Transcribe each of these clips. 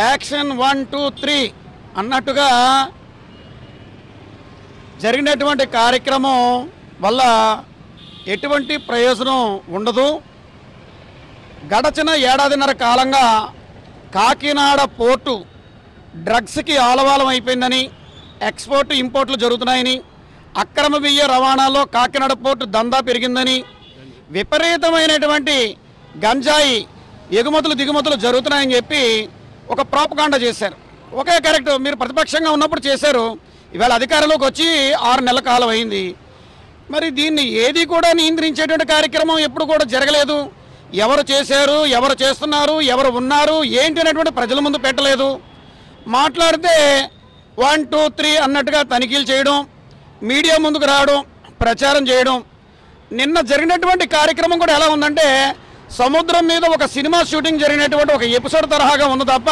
Action 1 2 3 అన్నట్టుగా జరిగినటువంటి కార్యక్రమం వల్ల ఎటువంటి ప్రయోజనం ఉండదు. గడచిన ఏడాదిన్నర కాలంగా కాకినాడ పోర్టు డ్రగ్స్కి ఆలవాలం అయిపోయిందని, ఎక్స్పోర్ట్ ఇంపోర్ట్లు జరుగుతున్నాయని, అక్రమ బియ్య రవాణాలో కాకినాడ పోర్టు దందా పెరిగిందని, విపరీతమైనటువంటి గంజాయి ఎగుమతులు దిగుమతులు జరుగుతున్నాయని చెప్పి ఒక ప్రాపగాండా చేశారు. ఒకే కరెక్ట్, మీరు ప్రతిపక్షంగా ఉన్నప్పుడు చేశారు. ఇవాళ అధికారంలోకి వచ్చి 6 నెలల కాలం అయింది. మరి దీన్ని ఏది కూడా నియంత్రించేటువంటి కార్యక్రమం ఎప్పుడు కూడా జరగలేదు. ఎవరు చేశారు, ఎవరు చేస్తున్నారు, ఎవరు ఉన్నారు, ఏంటి అనేటువంటి ప్రజల ముందు పెట్టలేదు. మాట్లాడితే 1 2 3 అన్నట్టుగా తనిఖీలు చేయడం, మీడియా ముందుకు రావడం, ప్రచారం చేయడం. నిన్న జరిగినటువంటి కార్యక్రమం కూడా ఎలా ఉందంటే, సముద్రం మీద ఒక సినిమా షూటింగ్ జరిగినటువంటి ఒక ఎపిసోడ్ తరహాగా ఉంది తప్ప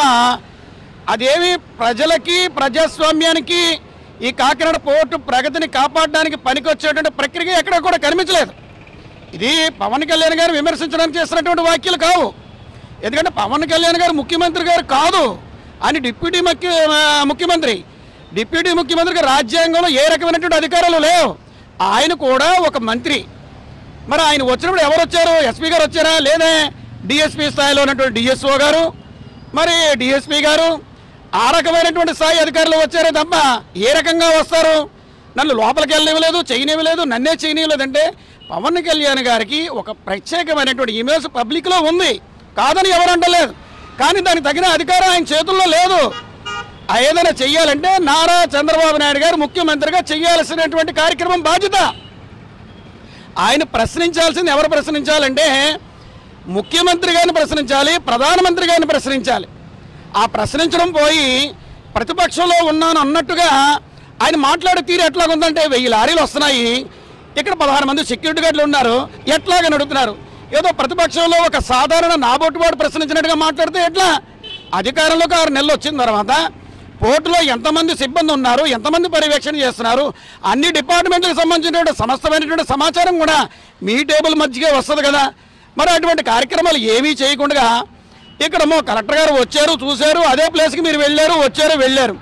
అదేమి ప్రజలకి ప్రజాస్వామ్యానికి ఈ కాకినాడ పోర్టు ప్రగతిని కాపాడడానికి పనికొచ్చేటువంటి ప్రక్రియ ఎక్కడ కూడా కనిపించలేదు. ఇది పవన్ కళ్యాణ్ గారు విమర్శించడానికి చేస్తున్నటువంటి వ్యాఖ్యలు కావు. ఎందుకంటే పవన్ కళ్యాణ్ గారు ముఖ్యమంత్రి గారు కాదు, అని డిప్యూటీ ముఖ్యమంత్రికి రాజ్యాంగంలో ఏ రకమైనటువంటి అధికారాలు లేవు. ఆయన కూడా ఒక మంత్రి. మరి ఆయన వచ్చినప్పుడు ఎవరు వచ్చారు? ఎస్పీ గారు వచ్చారా? లేదే డిఎస్పీ స్థాయిలో ఉన్నటువంటి డిఎస్ఓ గారు, మరి డిఎస్పీ గారు, ఆ రకమైనటువంటి స్థాయి అధికారులు వచ్చారే తప్ప ఏ రకంగా వస్తారు? నన్ను లోపలికి వెళ్ళనివ్వలేదు, చేయనివ్వలేదు, నన్నే చేయనివ్వలేదంటే పవన్ కళ్యాణ్ గారికి ఒక ప్రత్యేకమైనటువంటి ఇమేజ్ పబ్లిక్లో ఉంది, కాదని ఎవరు అంటలేదు. కానీ దానికి తగిన అధికారం ఆయన చేతుల్లో లేదు. ఏదైనా చెయ్యాలంటే నారా చంద్రబాబు నాయుడు గారు ముఖ్యమంత్రిగా చేయాల్సినటువంటి కార్యక్రమం బాధ్యత. ఆయన ప్రశ్నించాల్సింది ఎవరు ప్రశ్నించాలంటే ముఖ్యమంత్రి గారిని ప్రశ్నించాలి, ప్రధానమంత్రి గారిని ప్రశ్నించాలి. ఆ ప్రశ్నించడం పోయి ప్రతిపక్షంలో ఉన్నాను అన్నట్టుగా ఆయన మాట్లాడే తీరు ఎట్లాగుందంటే 1000 లారీలు వస్తున్నాయి, ఇక్కడ 16 మంది సెక్యూరిటీ గార్డులు ఉన్నారు, ఎట్లాగని అడుగుతున్నారు. ఏదో ప్రతిపక్షంలో ఒక సాధారణ నాబోటువాడు ప్రశ్నించినట్టుగా మాట్లాడితే ఎట్లా? అధికారంలోకి 6 నెలలు వచ్చిన తర్వాత పోర్టులో ఎంతమంది సిబ్బంది ఉన్నారు, ఎంతమంది పర్యవేక్షణ చేస్తున్నారు, అన్ని డిపార్ట్మెంట్లకు సంబంధించినటువంటి సమస్తమైనటువంటి సమాచారం కూడా మీ టేబుల్ మధ్యకే వస్తుంది కదా. మరి అటువంటి కార్యక్రమాలు ఏమీ చేయకుండా ఇక్కడమో కలెక్టర్ గారు వచ్చారు, చూశారు, అదే ప్లేస్కి మీరు వెళ్ళారు, వచ్చారు, వెళ్ళారు.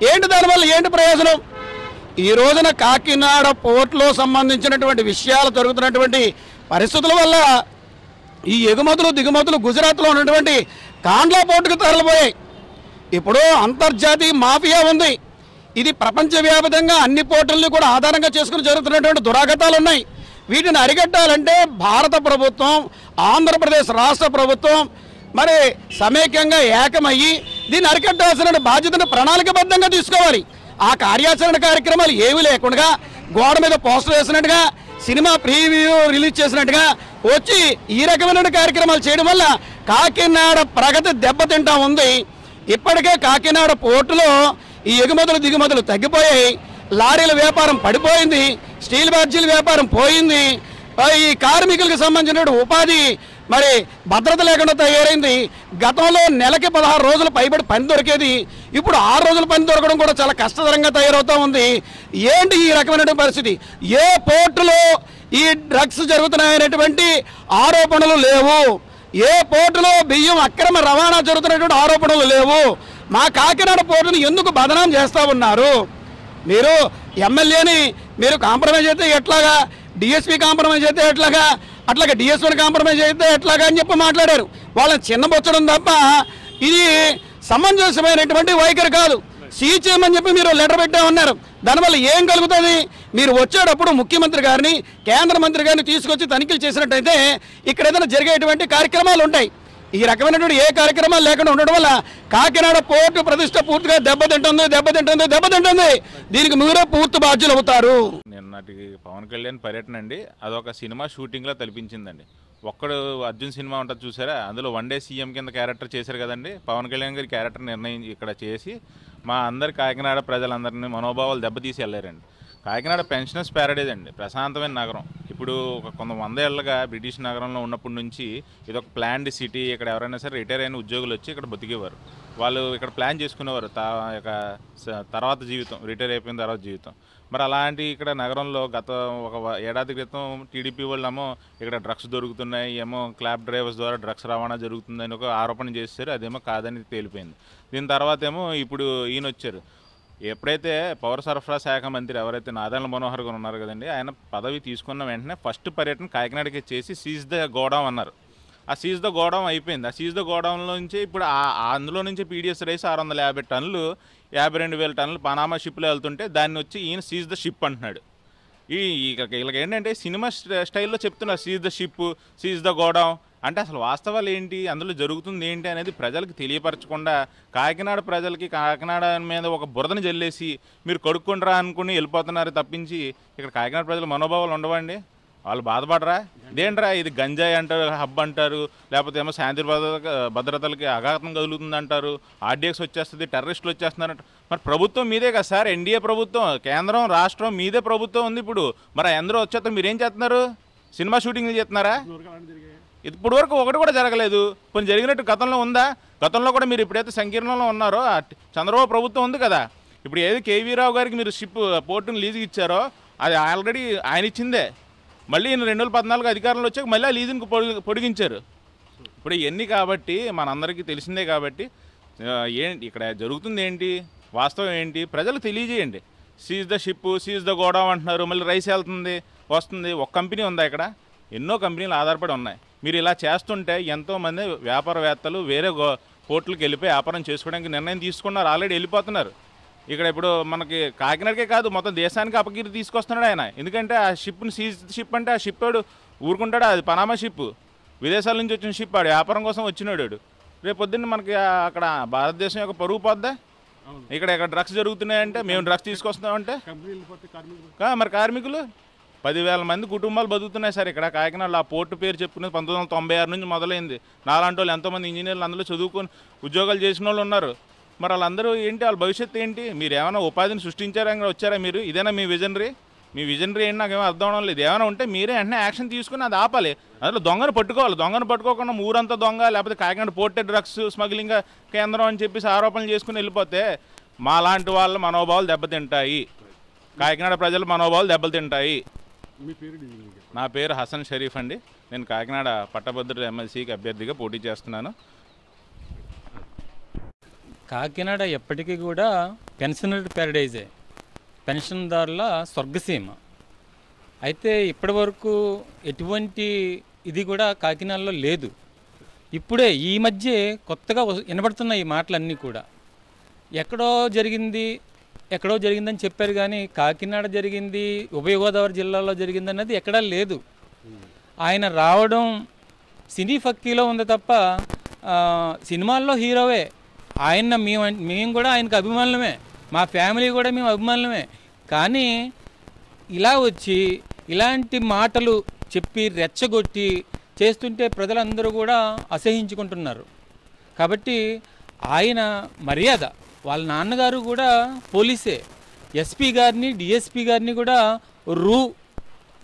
ఏంటి దానివల్ల ఏంటి ప్రయోజనం? ఈ రోజున కాకినాడ పోర్టులో సంబంధించినటువంటి విషయాలు జరుగుతున్నటువంటి పరిస్థితుల వల్ల ఈ ఎగుమతులు దిగుమతులు గుజరాత్లో ఉన్నటువంటి కాండ్లా పోర్టుకు తరలిపోయాయి. ఇప్పుడు అంతర్జాతీయ మాఫియా ఉంది. ఇది ప్రపంచవ్యాప్తంగా అన్ని పోర్టుల్ని కూడా ఆధారంగా చేసుకుని జరుగుతున్నటువంటి దురాగతాలు ఉన్నాయి. వీటిని అరికట్టాలంటే భారత ప్రభుత్వం, ఆంధ్రప్రదేశ్ రాష్ట్ర ప్రభుత్వం మరి సమైక్యంగా ఏకమయ్యి దీన్ని అరికట్టాల్సిన బాధ్యతను ప్రణాళికబద్ధంగా తీసుకోవాలి. ఆ కార్యాచరణ కార్యక్రమాలు ఏమీ లేకుండా గోడ మీద పోస్టర్ వేసినట్టుగా, సినిమా ప్రీవ్యూ రిలీజ్ చేసినట్టుగా వచ్చి ఈ రకమైన కార్యక్రమాలు చేయడం వల్ల కాకినాడ ప్రగతి దెబ్బతింటా ఉంది. ఇప్పటికే కాకినాడ పోర్టులో ఈ ఎగుమతులు దిగుమతులు తగ్గిపోయాయి, లారీల వ్యాపారం పడిపోయింది, స్టీల్ బార్జీల వ్యాపారం పోయింది, ఈ కార్మికులకు సంబంధించిన ఉపాధి మరి భద్రత లేకుండా తయారైంది. గతంలో నెలకి 16 రోజులు పైబడి పని దొరికేది, ఇప్పుడు 6 రోజులు పని దొరకడం కూడా చాలా కష్టతరంగా తయారవుతూ ఉంది. ఏంటి ఈ రకమైనటువంటి పరిస్థితి? ఏ పోర్టులో ఈ డ్రగ్స్ జరుగుతున్నాయనేటువంటి ఆరోపణలు లేవు, ఏ పోర్టులో బియ్యం అక్రమ రవాణా జరుగుతున్నటువంటి ఆరోపణలు లేవు. మా కాకినాడ పోర్టును ఎందుకు బదనాం చేస్తూ ఉన్నారు? మీరు ఎమ్మెల్యేని మీరు కాంప్రమైజ్ అయితే ఎట్లాగా, డిఎస్పీ కాంప్రమైజ్ అయితే ఎట్లాగా, అట్లాగే డిఎస్పీని కాంప్రమైజ్ అయితే ఎట్లాగా అని చెప్పి మాట్లాడారు. వాళ్ళని చిన్నబొచ్చడం తప్ప ఇది సమంజసమైనటువంటి వైఖరి కాదు. సీచీఎం అని చెప్పి మీరు లెటర్ పెట్టే ఉన్నారు. దానివల్ల ఏం కలుగుతుంది? మీరు వచ్చేటప్పుడు ముఖ్యమంత్రి గారిని, కేంద్ర మంత్రి గారిని తీసుకొచ్చి తనిఖీలు చేసినట్టయితే ఇక్కడ ఏదైనా జరిగేటువంటి కార్యక్రమాలు ఉంటాయి. ఈ రకమైనటువంటి ఏ కార్యక్రమాలు లేకుండా ఉండడం వల్ల కాకినాడ పోర్టు ప్రతిష్ట పూర్తిగా దెబ్బతింటుంది. దీనికి మీరే పూర్తి బాధ్యులు అవుతారు. నిన్నటి పవన్ కళ్యాణ్ పర్యటన అండి, అదొక సినిమా షూటింగ్లో తలపించిందండి. ఒక్కడు అర్జున్ సినిమా ఉంటుంది చూసారా, అందులో 1 డే సీఎం కింద క్యారెక్టర్ చేశారు కదండి. పవన్ కళ్యాణ్ గారి క్యారెక్టర్ నిర్ణయం ఇక్కడ చేసి మా అందరి కాకినాడ ప్రజలందరినీ మనోభావాలు దెబ్బతీసి వెళ్ళారండి. కాకినాడ పెన్షనర్స్ ప్యారడైజ్ అండి, ప్రశాంతమైన నగరం. ఇప్పుడు ఒక 100 ఏళ్ళగా బ్రిటిష్ నగరంలో ఉన్నప్పటి నుంచి ఇదొక ప్లాన్డ్ సిటీ. ఇక్కడ ఎవరైనా సరే రిటైర్ అయిన ఉద్యోగులు వచ్చి ఇక్కడ బతికేవారు. వాళ్ళు ఇక్కడ ప్లాన్ చేసుకునేవారు తర్వాత జీవితం, రిటైర్ అయిపోయిన తర్వాత జీవితం. మరి అలాంటి ఇక్కడ నగరంలో గత ఒక ఏడాది క్రితం టీడీపీ వాళ్ళేమో ఇక్కడ డ్రగ్స్ దొరుకుతున్నాయి, ఏమో క్లాబ్ డ్రైవర్స్ ద్వారా డ్రగ్స్ రవాణా జరుగుతుందని ఒక ఆరోపణ చేశారు. అదేమో కాదని తేలిపోయింది. దీని తర్వాత ఏమో ఇప్పుడు ఈయన వచ్చారు. ఎప్పుడైతే పౌర సరఫరా శాఖ మంత్రి ఎవరైతే నాదెండ్ల మనోహర్ గారు ఉన్నారు కదండి, ఆయన పదవి తీసుకున్న వెంటనే ఫస్ట్ పర్యటన కాకినాడకి చేసి సీజ్ ద గోడౌన్ అన్నారు. ఆ సీజ్ ద గోడౌన్ అయిపోయింది. ఆ సీజ్ ద గోడౌన్లో నుంచి ఇప్పుడు అందులో నుంచి పీడిఎస్ రైస్ 650 టన్నులు 52,000 టన్నులు పనామా షిప్లో వెళ్తుంటే దాన్ని వచ్చి ఈయన సీజ్ ద షిప్ అంటున్నాడు. వీళ్ళకి ఏంటంటే సినిమా స్టైల్లో చెప్తున్నారు seize the ship, seize the godown. అంటే అసలు వాస్తవాలు ఏంటి, అందులో జరుగుతుంది ఏంటి అనేది ప్రజలకు తెలియపరచకుండా కాకినాడ ప్రజలకి కాకినాడ మీద ఒక బురదని జల్లేసి మీరు కడుక్కుంటారా అనుకుని వెళ్ళిపోతున్నారు తప్పించి ఇక్కడ కాకినాడ ప్రజల మనోభావాలు ఉండవండి. వాళ్ళు బాధపడరా? ఇదేంట్రా ఇది గంజాయి అంటారు, హబ్ అంటారు, లేకపోతే ఏమో శాంతి భద్రతలకి అఘాతం కదులుతుంది అంటారు, ఆర్డీఎక్స్ వచ్చేస్తుంది, టెర్రరిస్టులు వచ్చేస్తున్నారంట. మరి ప్రభుత్వం మీదే కదా సార్, ఎన్డీఏ ప్రభుత్వం, కేంద్రం రాష్ట్రం మీదే ప్రభుత్వం ఉంది ఇప్పుడు. మరి అందరూ వచ్చేస్తారు, మీరేం చేస్తున్నారు? సినిమా షూటింగ్లు చేస్తున్నారా? ఇప్పుడు వరకు ఒకటి కూడా జరగలేదు. కొన్ని జరిగినట్టు గతంలో ఉందా? గతంలో కూడా మీరు ఇప్పుడైతే సంకీర్ణంలో ఉన్నారో చంద్రబాబు ప్రభుత్వం ఉంది కదా, ఇప్పుడు ఏది కేవీ రావు గారికి మీరు షిప్ పోర్టుని లీజుకి ఇచ్చారో అది ఆల్రెడీ ఆయన ఇచ్చిందే. మళ్ళీ 2014 అధికారంలో వచ్చాక మళ్ళీ ఆ లీజుని పొడిగించారు. ఇప్పుడు ఇవన్నీ కాబట్టి మనందరికీ తెలిసిందే. కాబట్టి ఏంటి ఇక్కడ జరుగుతుంది, ఏంటి వాస్తవం ఏంటి ప్రజలకు తెలియజేయండి. Seize the ship, seize the godown అంటున్నారు, మళ్ళీ రైస్ వెళ్తుంది వస్తుంది. ఒక కంపెనీ ఉందా ఇక్కడ? ఎన్నో కంపెనీలు ఆధారపడి ఉన్నాయి. మీరు ఇలా చేస్తుంటే ఎంతోమంది వ్యాపారవేత్తలు వేరే పోర్టులకు వెళ్ళిపోయి వ్యాపారం చేసుకోవడానికి నిర్ణయం తీసుకున్నారు, ఆల్రెడీ వెళ్ళిపోతున్నారు. ఇక్కడ ఇప్పుడు మనకి కాకినాడకే కాదు మొత్తం దేశానికి అపకీర్తి తీసుకొస్తున్నాడు ఆయన. ఎందుకంటే ఆ షిప్ని సీజ్ షిప్ అంటే ఆ షిప్ వాడు ఊరుకుంటాడు, అది పనామా షిప్, విదేశాల నుంచి వచ్చిన షిప్, ఆడు వ్యాపారం కోసం వచ్చినాడు. రేపు పొద్దున్న మనకి అక్కడ భారతదేశం యొక్క పరుగు పోద్దా? ఇక్కడ డ్రగ్స్ జరుగుతున్నాయంటే మేము డ్రగ్స్ తీసుకొస్తున్నామంటే మరి కార్మికులు 10,000 మంది కుటుంబాలు బతుకుతున్నాయి సార్ ఇక్కడ కాకినాడలో. ఆ పోర్టు పేరు చెప్పుకునేది 1996 నుంచి మొదలైంది. నాలాంటి వాళ్ళు ఎంతోమంది ఇంజనీర్లు అందులో చదువుకొని ఉద్యోగాలు చేసిన వాళ్ళు ఉన్నారు. మరి వాళ్ళందరూ ఏంటి, వాళ్ళ భవిష్యత్తు ఏంటి? మీరు ఏమైనా ఉపాధిని సృష్టించారా వచ్చారా మీరు? ఇదేనా మీ విజనరీ? మీ విజనరీ ఏంటి నాకేమో అర్థం అవడం లేదు. ఏమైనా ఉంటే మీరే వెంటనే యాక్షన్ తీసుకుని అది ఆపాలి. అందులో దొంగను పట్టుకోవాలి. దొంగను పట్టుకోకుండా ఊరంతా దొంగ, లేకపోతే కాకినాడ పోర్టే డ్రగ్స్ స్మగ్లింగ్ కేంద్రం అని చెప్పేసి ఆరోపణలు చేసుకుని వెళ్ళిపోతే మా లాంటి వాళ్ళ మనోభావాలు దెబ్బతింటాయి, కాకినాడ ప్రజల మనోభావాలు దెబ్బతింటాయి. నా పేరు హసన్ షరీఫ్ అండి. నేను కాకినాడ పట్టభద్రుల ఎమ్మెల్సీకి అభ్యర్థిగా పోటీ చేస్తున్నాను. కాకినాడ ఎప్పటికీ కూడా పెన్షనర్ ప్యారడైజే, పెన్షన్దారుల స్వర్గసీమ. అయితే ఇప్పటి వరకు ఎటువంటి ఇది కూడా కాకినాడలో లేదు. ఇప్పుడే ఈ మధ్య కొత్తగా వినబడుతున్న ఈ మాటలన్నీ కూడా ఎక్కడో జరిగిందని చెప్పారు, కానీ కాకినాడ జరిగింది, ఉభయ గోదావరి జిల్లాలో జరిగింది అన్నది ఎక్కడా లేదు. ఆయన రావడం సినీ ఫక్కీలో ఉంది తప్ప సినిమాల్లో హీరోవే. మేము కూడా ఆయనకు అభిమానులమే, మా ఫ్యామిలీ కూడా మేము అభిమానులమే. కానీ ఇలా వచ్చి ఇలాంటి మాటలు చెప్పి రెచ్చగొట్టి చేస్తుంటే ప్రజలందరూ కూడా అసహించుకుంటున్నారు. కాబట్టి ఆయన మర్యాద, వాళ్ళ నాన్నగారు కూడా పోలీసే, ఎస్పీ గారిని డిఎస్పీ గారిని కూడా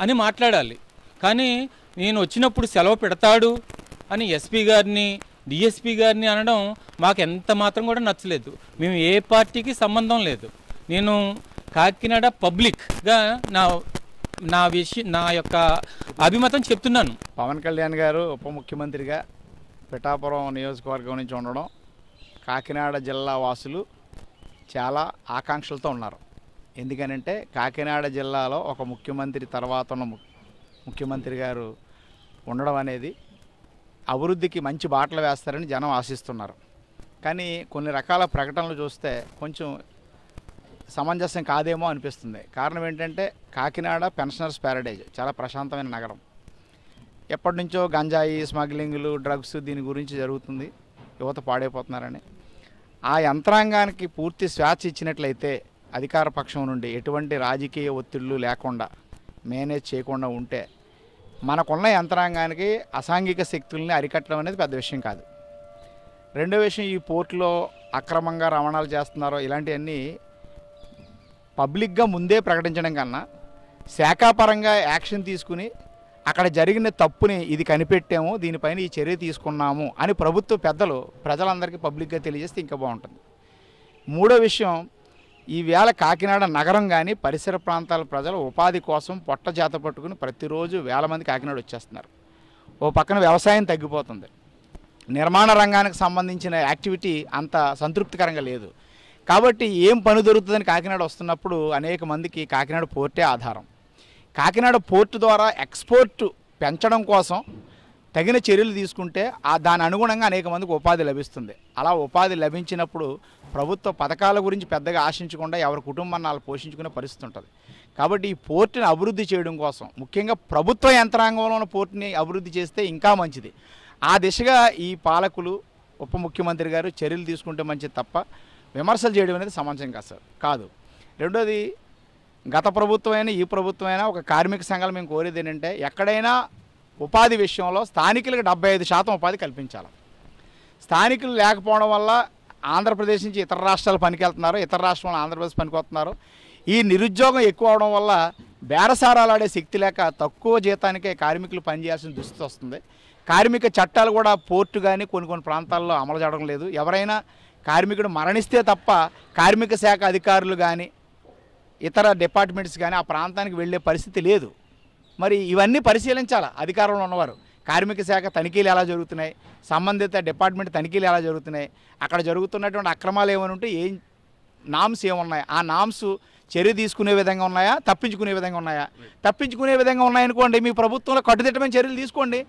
అని మాట్లాడాలి. కానీ నేను వచ్చినప్పుడు సెలవు పెడతాడు అని ఎస్పీ గారిని డిఎస్పీ గారిని అనడం మాకు ఎంత మాత్రం కూడా నచ్చలేదు. మేము ఏ పార్టీకి సంబంధం లేదు. నేను కాకినాడ పబ్లిక్గా నా యొక్క అభిమతం చెప్తున్నాను. పవన్ కళ్యాణ్ గారు ఉప ముఖ్యమంత్రిగా పిఠాపురం నియోజకవర్గం నుంచి ఉండడం కాకినాడ జిల్లా వాసులు చాలా ఆకాంక్షలతో ఉన్నారు. ఎందుకనంటే కాకినాడ జిల్లాలో ఒక ముఖ్యమంత్రి తర్వాత ఉన్న ముఖ్యమంత్రి గారు ఉండడం అనేది అభివృద్ధికి మంచి బాటలు వేస్తారని జనం ఆశిస్తున్నారు. కానీ కొన్ని రకాల ప్రకటనలు చూస్తే కొంచెం సమంజసం కాదేమో అనిపిస్తుంది. కారణం ఏంటంటే కాకినాడ పెన్షనర్స్ ప్యారడైజ్, చాలా ప్రశాంతమైన నగరం. ఎప్పటి నుంచో గంజాయి స్మగ్లింగ్లు, డ్రగ్స్ దీని గురించి జరుగుతుంది, యువత పాడైపోతున్నారని. ఆ యంత్రాంగానికి పూర్తి స్వేచ్ఛ ఇచ్చినట్లయితే అధికార పక్షం నుండి ఎటువంటి రాజకీయ ఒత్తిళ్లు లేకుండా మేనేజ్ చేయకుండా ఉంటే మనకున్న యంత్రాంగానికి అసాంఘిక శక్తుల్ని అరికట్టడం అనేది పెద్ద విషయం కాదు. రెండో విషయం, ఈ పోర్టులో అక్రమంగా రవాణాలు చేస్తున్నారో ఇలాంటివన్నీ పబ్లిక్గా ముందే ప్రకటించడం కన్నా శాఖాపరంగా యాక్షన్ తీసుకుని అక్కడ జరిగిన తప్పుని ఇది కనిపెట్టాము, దీనిపైన ఈ చర్య తీసుకున్నాము అని ప్రభుత్వ పెద్దలు ప్రజలందరికీ పబ్లిక్గా తెలియజేస్తే ఇంకా బాగుంటుంది. మూడో విషయం, ఈవేళ కాకినాడ నగరం కానీ పరిసర ప్రాంతాల ప్రజలు ఉపాధి కోసం పొట్ట చేత పట్టుకుని ప్రతిరోజు వేల మంది కాకినాడ వచ్చేస్తున్నారు. ఓ పక్కన వ్యవసాయం తగ్గిపోతుంది, నిర్మాణ రంగానికి సంబంధించిన యాక్టివిటీ అంత సంతృప్తికరంగా లేదు. కాబట్టి ఏం పని దొరుకుతుందని కాకినాడ వస్తున్నప్పుడు అనేక మందికి కాకినాడ పోర్టే ఆధారం. కాకినాడ పోర్టు ద్వారా ఎక్స్పోర్ట్ పెంచడం కోసం తగిన చర్యలు తీసుకుంటే దాని అనుగుణంగా అనేక మందికి ఉపాధి లభిస్తుంది. అలా ఉపాధి లభించినప్పుడు ప్రభుత్వ పథకాల గురించి పెద్దగా ఆశించకుండా ఎవరి కుటుంబాన్ని వాళ్ళు పోషించుకునే పరిస్థితి ఉంటుంది. కాబట్టి ఈ పోర్టుని అభివృద్ధి చేయడం కోసం ముఖ్యంగా ప్రభుత్వ యంత్రాంగంలో ఉన్న పోర్టుని అభివృద్ధి చేస్తే ఇంకా మంచిది. ఆ దిశగా ఈ పాలకులు, ఉప ముఖ్యమంత్రి గారు చర్యలు తీసుకుంటే మంచిది తప్ప విమర్శలు చేయడం అనేది సమంజసం కాదు. రెండోది, గత ప్రభుత్వమైనా ఈ ప్రభుత్వమైనా ఒక కార్మిక సంఘాలు మేము కోరేది ఏంటంటే ఎక్కడైనా ఉపాధి విషయంలో స్థానికులకు 75% ఉపాధి కల్పించాలి. స్థానికులు లేకపోవడం వల్ల ఆంధ్రప్రదేశ్ నుంచి ఇతర రాష్ట్రాలు పనికెళ్తున్నారు, ఇతర రాష్ట్రాలు ఆంధ్రప్రదేశ్ పనికొస్తున్నారు. ఈ నిరుద్యోగం ఎక్కువ అవడం వల్ల బేరసారాలు ఆడే శక్తి లేక తక్కువ జీతానికే కార్మికులు పనిచేయాల్సిన దుస్థితి వస్తుంది. కార్మిక చట్టాలు కూడా పోర్టు కానీ కొన్ని ప్రాంతాల్లో అమలు చేయడం లేదు. ఎవరైనా కార్మికుడు మరణిస్తే తప్ప కార్మిక శాఖ అధికారులు కానీ ఇతర డిపార్ట్మెంట్స్ కానీ ఆ ప్రాంతానికి వెళ్ళే పరిస్థితి లేదు. మరి ఇవన్నీ పరిశీలించాలి అధికారంలో ఉన్నవారు. కార్మిక శాఖ తనిఖీలు ఎలా జరుగుతున్నాయి, సంబంధిత డిపార్ట్మెంట్ తనిఖీలు ఎలా జరుగుతున్నాయి, అక్కడ జరుగుతున్నటువంటి అక్రమాలు ఏమైనా ఉంటే ఏం నామ్స్ ఏమున్నాయి, ఆ నామ్స్ చర్య తీసుకునే విధంగా ఉన్నాయా, తప్పించుకునే విధంగా ఉన్నాయా? తప్పించుకునే విధంగా ఉన్నాయనుకోండి, మీ ప్రభుత్వంలో కట్టుదిట్టమైన చర్యలు తీసుకోండి,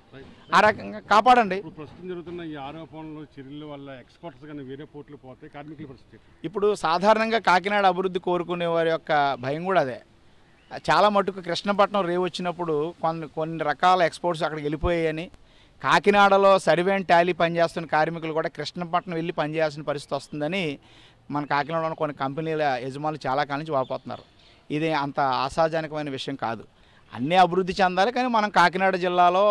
ఆ రకంగా కాపాడండి. ప్రస్తుతం జరుగుతున్న ఈ ఆరోపణలు చర్యల వల్ల ఎక్స్పోర్ట్స్ కానీ వేరే పోర్టులు పోతే కార్మికుల పరిస్థితి ఇప్పుడు సాధారణంగా కాకినాడ అభివృద్ధి కోరుకునే వారి యొక్క భయం కూడా అదే. చాలా మటుకు కృష్ణపట్నం రేవు వచ్చినప్పుడు కొన్ని రకాల ఎక్స్పోర్ట్స్ అక్కడికి వెళ్ళిపోయాయని, కాకినాడలో సర్వే అండ్ టాలీ పనిచేస్తున్న కార్మికులు కూడా కృష్ణపట్నం వెళ్ళి పనిచేయాల్సిన పరిస్థితి వస్తుందని మన కాకినాడలో కొన్ని కంపెనీల యజమానులు చాలా కాలం నుంచి వాపోతున్నారు. ఇది అంత ఆశాజనకమైన విషయం కాదు. అన్నీ అభివృద్ధి చెందాలి, కానీ మనం కాకినాడ జిల్లాలో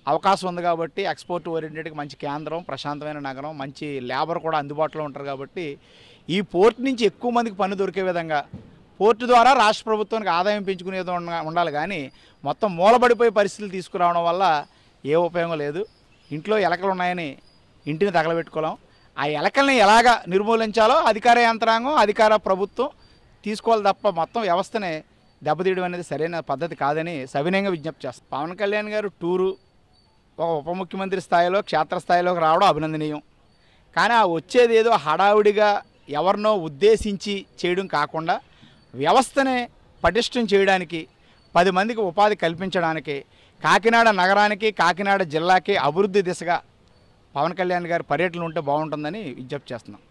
అవకాశం ఉంది కాబట్టి ఎక్స్పోర్ట్ ఓరియంటెడ్కి మంచి కేంద్రం, ప్రశాంతమైన నగరం, మంచి లేబర్ కూడా అందుబాటులో ఉంటారు. కాబట్టి ఈ పోర్ట్ నుంచి ఎక్కువ మందికి పని దొరికే విధంగా పోర్టు ద్వారా రాష్ట్ర ప్రభుత్వానికి ఆదాయం పెంచుకునేది ఉండాలి. కానీ మొత్తం మూలబడిపోయే పరిస్థితులు తీసుకురావడం వల్ల ఏ ఉపయోగం లేదు. ఇంట్లో ఎలకలు ఉన్నాయని ఇంటిని తగలబెట్టుకోలేం. ఆ ఎలకల్ని ఎలాగా నిర్మూలించాలో అధికార యంత్రాంగం, అధికార ప్రభుత్వం తీసుకోవాలి తప్ప మొత్తం వ్యవస్థనే దెబ్బతీయడం అనేది సరైన పద్ధతి కాదని సవినయంగా విజ్ఞప్తి చేస్తాం. పవన్ కళ్యాణ్ గారు టూరు ఒక ఉప ముఖ్యమంత్రి స్థాయిలో క్షేత్రస్థాయిలోకి రావడం అభినందనీయం. కానీ ఆ వచ్చేది ఏదో హడావుడిగా ఎవరినో ఉద్దేశించి చేయడం కాకుండా వ్యవస్థనే పటిష్టం చేయడానికి, 10 మందికి ఉపాధి కల్పించడానికి, కాకినాడ నగరానికి, కాకినాడ జిల్లాకి అభివృద్ధి దిశగా పవన్ కళ్యాణ్ గారి పర్యటనలు ఉంటే బాగుంటుందని విజ్ఞప్తి చేస్తున్నాం.